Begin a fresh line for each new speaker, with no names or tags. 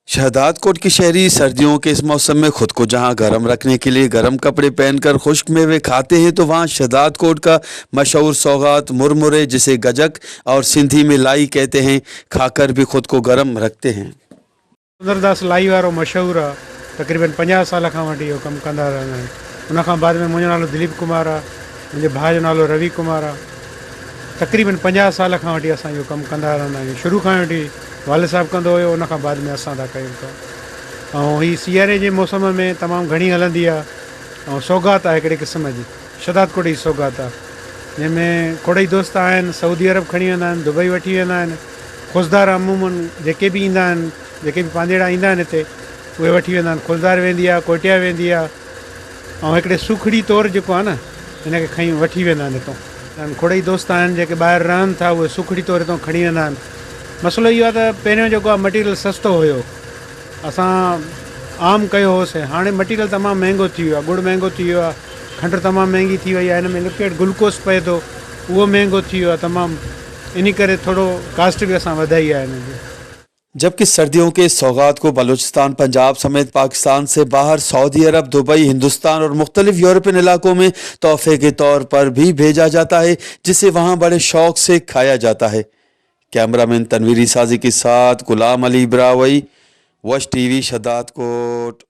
शहदाद कोट की शहरी सर्दियों के इस मौसम में खुद को जहां गर्म रखने के लिए गर्म कपड़े पहनकर खुश्क मेवे खाते हैं, तो वहां शहदाद कोट का मशहूर सौगात मुरमुरे, जिसे गजक और सिंधी में लाई कहते हैं, खाकर भी खुद को गर्म रखते हैं।
सुंदरदास लाई वारो मशहूर आहे। तक़रीबन 50 साल खां वठी इहो कमु कंदा रहंदा आहिनि। उनखां बाद में मुंहिंजो नालो दिलीप कुमार आहे, मुंहिंजे भाउ जो नालो रवि कुमार आहे। तक़रीबन 50 साल खां वठी असां इहो कमु कंदा रहंदा आहियूं। शुरू खां वठी वाल साहिबु कंदो हुयो, उनखां बाद में असां था कयूं था। ऐं हीअ सियारे जे मौसम में तमामु घणी हलंदी आहे। ऐं सौगात आहे हिकिड़े क़िस्म जी, शहदाद कोट जी सौगात आहे, जंहिंमें खोड़ई दोस्त आहिनि, सऊदी अरब खणी वेंदा आहिनि, दुबई वठी वेंदा आहिनि। खुशदार अमूमन जेके बि ईंदा आहिनि, जेके बि पांजेड़ा ईंदा आहिनि हिते, उहे वठी वेंदा आहिनि। खुशदार वेंदी आहे, कोटिया वेंदी आहे, ऐं हिकिड़े सुखड़ी तौरु जेको आहे न, हिनखे खई वठी वेंदा आहिनि हितां। खोड़ई दोस्त आहिनि जेके ॿाहिरि रहनि था, उहे सुखड़ी तौरु हितां खणी वेंदा आहिनि। मसइलो इहो आहे त पहिरियों जेको आहे मटीरियल सस्तो हुयो, असां आम कयो होसीं। हाणे मटीरियल तमामु महांगो थी वियो आहे, गुड़ महांगो थी वियो आहे, खंडु तमामु महांगी थी वई आहे, हिन में लिक्विड ग्लूकोस पए थो, उहो महांगो थी वियो आहे तमामु। इन करे थोरो कास्ट बि असां वधाई आहे हिन जी।
जबकि सर्दियों के सौगात को बलूचिस्तान, पंजाब समेत पाकिस्तान से बाहर सऊदी अरब, दुबई, हिंदुस्तान और मुख्तलिफ यूरोपियन इलाकों में तोहफे के तौर पर भी भेजा जाता है, जिसे वहाँ बड़े शौक से खाया जाता है। कैमरामैन तनवीरी साजी के साथ गुलाम अली इब्रावई, वश टीवी, शहदाद कोट।